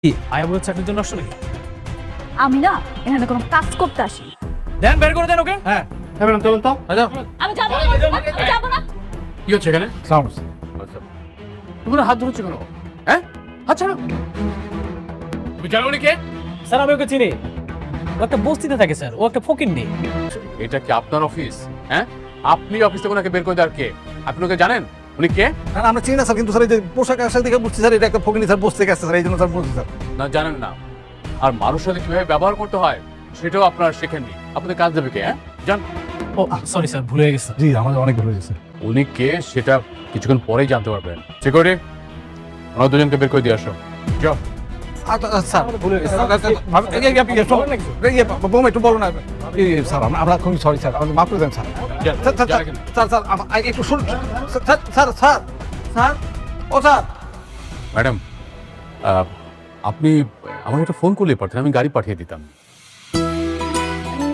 কি আয়াবুর চাকরির জন্য আসলে কি? আমি না এখানে কোনো কাজ করতে আসি। দেন বের করে দেন ওকে। হ্যাঁ ম্যাডাম চলুন তো। আমি যাবো না, আমি যাবো না। কি হচ্ছে এখানে? সাউন্ড তুমি হাত ধরছো কেন? হ্যাঁ হাত ছাড়ো। তুমি জানো উনি কে? স্যার আমি ওকে চিনি, ও একটা বস্তিতে থাকে স্যার, ও একটা ফকিন্নি। এটা কি আপনার অফিস? হ্যাঁ আপনি অফিস থেকে ওনাকে বের করে দেওয়ার কে? আপনি ওকে জানেন উনি কে? না আমরা চিনি না স্যার, কিন্তু স্যার এই যে পোশাক আশাক দেখে বুঝছি স্যার এটা একটা ফকিনি স্যার বসতে গেছে স্যার, এই জন্য স্যার বলছি স্যার। না জানেন না, আর মানুষের সাথে কিভাবে ব্যবহার করতে হয় সেটাও আপনারা শেখেননি। আপনাদের কাজ দেবে কে? হ্যাঁ জান। ও সরি স্যার, ভুলে গেছি। জি আমাদের অনেক ভুল হয়েছে। উনি কে সেটা কিছুক্ষণ পরেই জানতে পারবেন। সিকিউরিটি ওনার দুজনকে বের করে দিয়ে আসো। যাও। স্যার ভুলে গেছে বোম একটু বলো না। স্যার আমরা খুবই সরি স্যার, আমাদের মাফ করে দেন স্যার। স্যার স্যার একটু শুনুন স্যার স্যার স্যার স্যার ও স্যার। ম্যাডাম আপনি আমাকে একটা ফোন করলেই পারতেন, আমি গাড়ি পাঠিয়ে দিতাম।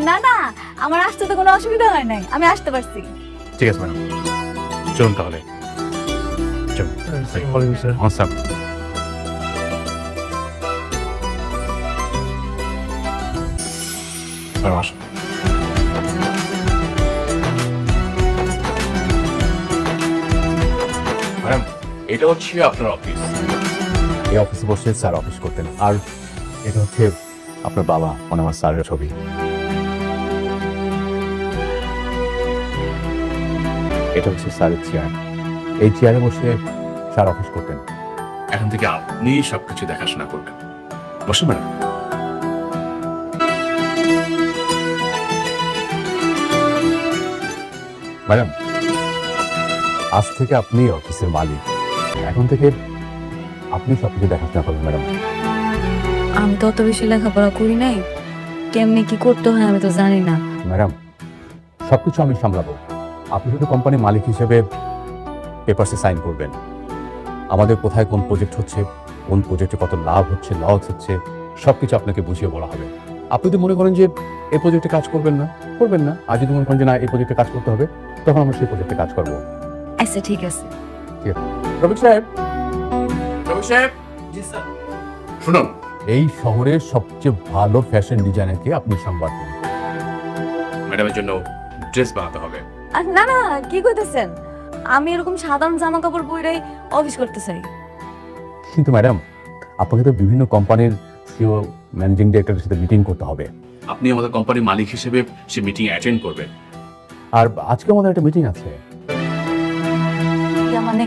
না না, আমার আসতে তো কোনো অসুবিধা হয় নাই, আমি আসতে পারছি। ঠিক আছে ম্যাডাম, চলুন তাহলে। চলুন স্যার। ম্যাডাম এটা হচ্ছে আপনার অফিস, এই অফিসে বসে স্যার অফিস করতেন। আর এটা হচ্ছে আপনার বাবা মানে আমার স্যারের ছবি। এটা হচ্ছে স্যারের চেয়ার, এই চেয়ারে বসে স্যার অফিস করতেন। এখন থেকে আপনি সবকিছু দেখাশোনা করবেন। বসুন ম্যাডাম। ম্যাডাম আজ থেকে আপনি অফিসের মালিক, এখন থেকে আপনি সবকিছু দেখাশোনা করবেন ম্যাডাম। আমি তো অত বেশি লেখাপড়া করি নাই, কেমনি কি করতে হয় আমি তো জানি না। ম্যাডাম সবকিছু আমি সামলাবো, আপনি শুধু কোম্পানির মালিক হিসেবে পেপারসে সাইন করবেন। আমাদের কোথায় কোন প্রজেক্ট হচ্ছে, কোন প্রজেক্টে কত লাভ হচ্ছে লস হচ্ছে, সবকিছু আপনাকে বুঝিয়ে বলা হবে। আপনি যদি মনে করেন যে এই প্রজেক্টে কাজ করবেন না, করবেন না। আর যদি মনে করেন যে না এই প্রজেক্টে কাজ করতে হবে, তখন আমরা সেই প্রজেক্টে কাজ করবো। আচ্ছা ঠিক আছে। রবি সাহেব, রবি সাহেব, জি স্যার। শুনুন, এই শহরের সবচেয়ে ভালো ফ্যাশন ডিজাইনারকে আপনি সংবাদ দিন। ম্যাডামের জন্য ড্রেস বানাতে হবে। আর না না, কি কইতেছেন? আমি এরকম সাধারণ জামা কাপড় পরেই অফিস করতে চাই। কিন্তু ম্যাডাম আপনাকে তো বিভিন্ন কোম্পানির সিও ম্যানেজিং ডিরেক্টরের সাথে মিটিং করতে হবে। আপনি আমাদের কোম্পানির মালিক হিসেবে সে মিটিং অ্যাটেন্ড করবেন। আর আজকে আমাদের একটা মিটিং আছে। ইয়া মানে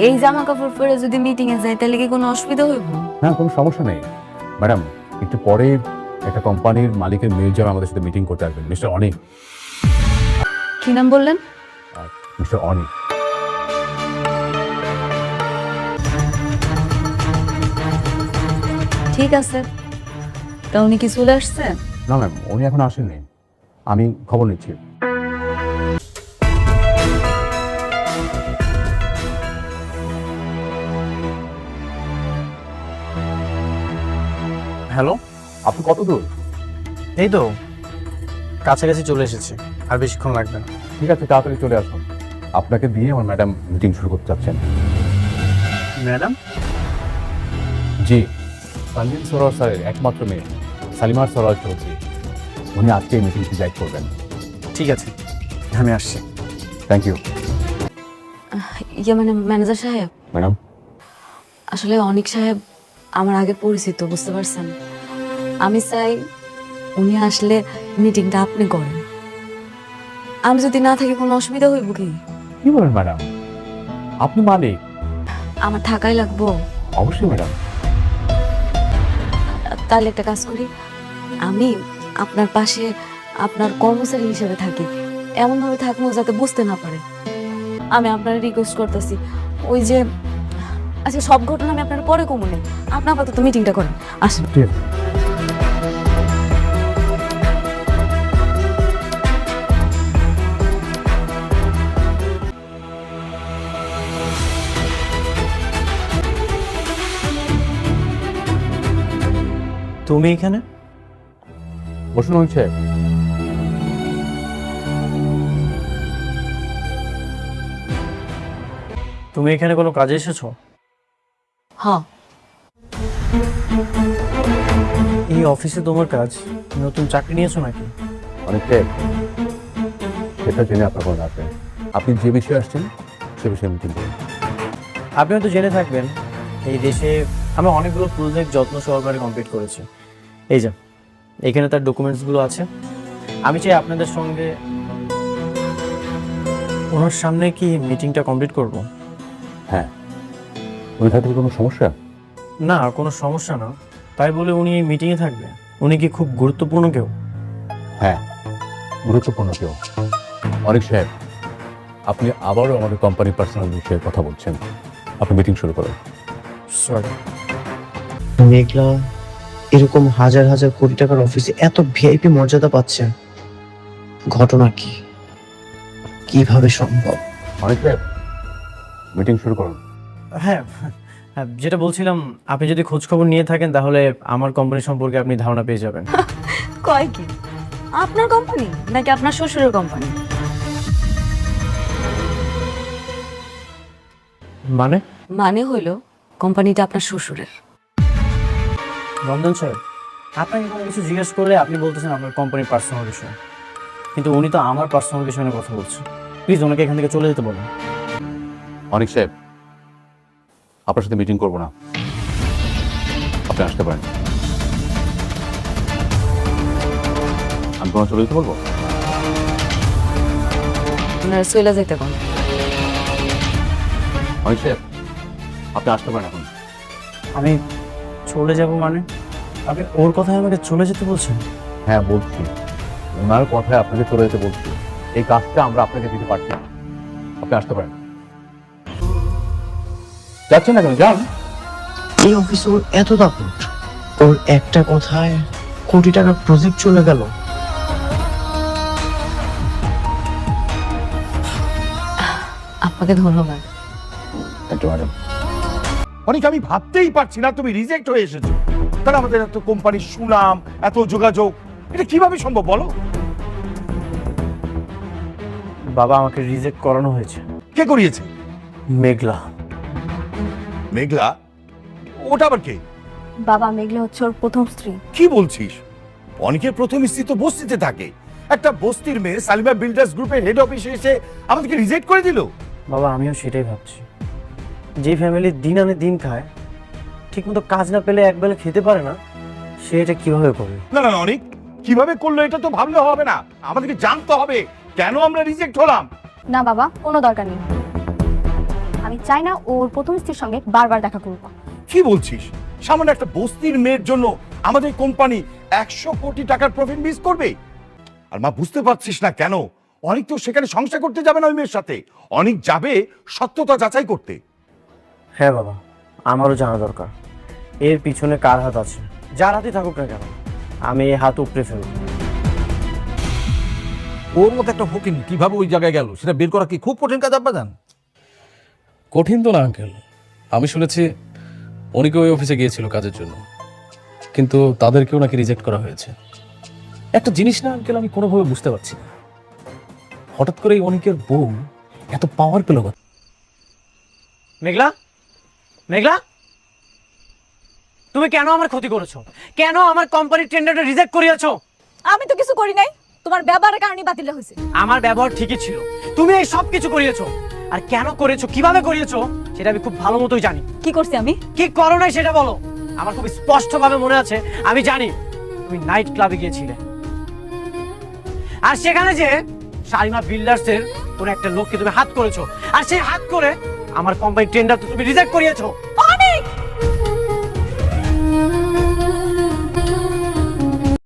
এই জামা কাপড় পরে যদি মিটিং এ যাই তাহলে কি কোনো অসুবিধা হইব? না কোনো সমস্যা নেই ম্যাডাম, একটু পরে একটা কোম্পানির মালিকের মেয়ে যাবে আমাদের সাথে মিটিং করতে আসবেন, মিস্টার অনিক। কি নাম বললেন? মিস্টার অনিক। ঠিক আছে, তা উনি কি চলে আসছে? না ম্যাম উনি এখন আসেননি, আমি খবর নিচ্ছি। হ্যালো, আপনি কত দূর? এই তো কাছাকাছি চলে এসেছি, আর বেশিক্ষণ লাগবে না। ঠিক আছে তাড়াতাড়ি চলে আসুন, আপনাকে দিয়ে আমার ম্যাডাম মিটিং শুরু করতে চাচ্ছেন। ম্যাডাম? জি, সঞ্জিত সরোয়ার স্যারের একমাত্র মেয়ে সালিমার সরোয়ার চৌধুরী, উনি আজকে এই মিটিংটি গাইড করবেন। ঠিক আছে, আমি আসছি। থ্যাংক ইউ ইয়া মানে ম্যানেজার সাহেব, ম্যাডাম। আসলে অনিক সাহেব আমার আগে পরিচিত, বুঝতে পারছেন। আমি চাই উনি আসলে মিটিংটা আপনি করেন। আমি যদি না থাকি কোনো অসুবিধা হইব কি? কি বলেন ম্যাডাম, আপনি মালিক। আমার থাকাই লাগবো। অবশ্যই ম্যাডাম। তাহলে একটা কাজ করি, আমি আপনার পাশে আপনার কর্মচারী হিসেবে থাকি, এমনভাবে থাকবো যাতে বুঝতে না পারে। আমি আপনার রিকোয়েস্ট করতেছি, ওই যে আচ্ছা সব ঘটনা আমি আপনার পরে কমুনে, আপনি আপাতত মিটিংটা করেন, আসেন। ঠিক আছে। তুমি এখানে? বসুন হচ্ছে। তুমি এখানে কোনো কাজে এসেছো? হ্যাঁ এই অফিসে তোমার কাজ, নতুন চাকরি নিয়েছো নাকি? অনেকে সেটা জেনে আপনার কোনো আছে, আপনি যে বিষয়ে আসছেন সে বিষয়ে মিটিং করুন। আপনি হয়তো জেনে থাকবেন এই দেশে আমি অনেকগুলো প্রজেক্ট যত্ন সহকারে কমপ্লিট করেছি। এই যে এখানে তার ডকুমেন্টসগুলো আছে। আমি চাই আপনাদের সঙ্গে ওনার সামনে কি মিটিংটা কমপ্লিট করব? হ্যাঁ, উনি থাকতে কোনো সমস্যা? না, কোনো সমস্যা না। তাই বলে উনি এই মিটিংয়ে থাকবে? উনি কি খুব গুরুত্বপূর্ণ কেউ? হ্যাঁ, গুরুত্বপূর্ণ কেউ। অনেক সাহেব, আপনি আবারও আমাদের কোম্পানির পার্সোনাল বিষয়ে কথা বলছেন। আপনি মিটিং শুরু করুন। সরি। মেঘলা এরকম হাজার হাজার কোটি টাকার অফিসে এত ভিআইপি মর্যাদা পাচ্ছে, ঘটনা কি, কিভাবে সম্ভব? অনেক সাহেব, মিটিং শুরু করুন। হ্যাঁ, যেটা বলছিলাম, আপনি যদি খোঁজ খবর নিয়ে থাকেন তাহলে আমার কোম্পানি সম্পর্কে আপনি ধারণা পেয়ে যাবেন। কয় কি আপনার কোম্পানি নাকি আপনার শ্বশুরের কোম্পানি? মানে? মানে হইলো কোম্পানিটা আপনার শ্বশুরের। রমজান সাহেব, আপনাকে কোনো কিছু জিজ্ঞেস করলে আপনি বলতেছেন আপনার কোম্পানির পার্সোনাল বিষয়, কিন্তু উনি তো আমার পার্সোনাল বিষয় নিয়ে কথা বলছেন। প্লিজ ওনাকে এখান থেকে চলে যেতে বলুন। অনেক সাহেব, আপনার সাথে মিটিং করবো না, আপনি আসতে পারেন। আমি কোনো চলে যেতে বলবো? আপনারা চলে যেতে কোন? অনেক সাহেব, আপনি আসতে পারেন এখন। আমি চলে যাব মানে? আপনি ওর কথায় আমাকে চলে যেতে বলছেন? হ্যাঁ বলছি, ওনার কথায় আপনাকে চলে যেতে বলছি। এই কাজটা আমরা আপনাকে দিতে পারছি না, আপনি আসতে পারেন। যাচ্ছেন না কেন? যান। এই অফিসে ওর এত দাপট, ওর একটা কথায় কোটি টাকার প্রজেক্ট চলে গেল। আপনাকে ধন্যবাদ। Thank you madam. অনেক আমি ভাবতেই পারছি না তুমি রিজেক্ট হয়ে এসেছো। তাহলে আমাদের এত কোম্পানির সুনাম, এত যোগাযোগ, এটা কিভাবে সম্ভব বলো? বাবা, আমাকে রিজেক্ট করানো হয়েছে। কে করিয়েছে? মেঘলা। মেঘলা? ওটা আবার কে? বাবা, মেঘলা হচ্ছে ওর প্রথম স্ত্রী। কি বলছিস? অনেকের প্রথম স্ত্রী তো বস্তিতে থাকে, একটা বস্তির মেয়ে সালিমা বিল্ডার্স গ্রুপের হেড অফিসে এসে আমাদেরকে রিজেক্ট করে দিল। বাবা, আমিও সেটাই ভাবছি। যে ফ্যামিলি দিন আনে দিন খায়, ঠিকমতো কাজ না পেলে একবেলা খেতে পারে না, সে এটা কিভাবে করবে? না না না, অনেক কিভাবে করলো এটা তো ভাবলে হবে না, আমাদেরকে জানতে হবে কেন আমরা রিজেক্ট হলাম। না বাবা, কোনো দরকার নেই। আমি চাই না ওর প্রথম স্ত্রীর সঙ্গে বারবার দেখা করবো। কি বলছিস? সামান্য একটা বস্তির মেয়ের জন্য আমাদের কোম্পানি 100 কোটি টাকার প্রফিট মিস করবে? আর মা, বুঝতে পারছিস না কেন অনেক তো সেখানে সংসার করতে যাবে না ওই মেয়ের সাথে, অনেক যাবে সত্যতা যাচাই করতে। হ্যাঁ বাবা, আমারও জানা দরকার এর পিছনে কার হাত আছে। যার হাতে থাকুক না কেন, আমি এই হাত উপড়ে ফেলব। ওর মতো একটা ফকিন কিভাবে ওই জায়গায় গেল সেটা বের করা কি খুব কঠিন কাজ আব্বাজান? কঠিন তো না আঙ্কেল, আমি শুনেছি অনেকে ওই অফিসে গিয়েছিল কাজের জন্য, কিন্তু তাদেরকেও নাকি রিজেক্ট করা হয়েছে। একটা জিনিস না আঙ্কেল, আমি কোনোভাবে বুঝতে পারছি না, হঠাৎ করে অনেকের বউ এত পাওয়ার পেল। মেঘলা, মেঘলা, তুমি কেন আমার ক্ষতি করেছো? কেন আমার কোম্পানির টেন্ডারটা রিজেক্ট করিয়েছো? আমি তো কিছু করি নাই, তোমার ব্যবহারের কারণে বাতিল হয়েছে। আমার ব্যবহার ঠিকই ছিল, তুমি এই সব কিছু করিয়েছো। আর কেন করেছো, কিভাবে করিয়েছো সেটা আমি খুব ভালো মতোই জানি। কি করছি আমি? কি করো নাই সেটা বলো। আমার খুব স্পষ্টভাবে মনে আছে, আমি জানি তুমি নাইট ক্লাবে গিয়েছিলে, আর সেখানে যে সালিমা বিল্ডার্সের কোন একটা লোককে তুমি হাত করেছো, আর সেই হাত করে আমার কোম্পানির টেন্ডার তো তুমি রিজেক্ট করিয়েছো।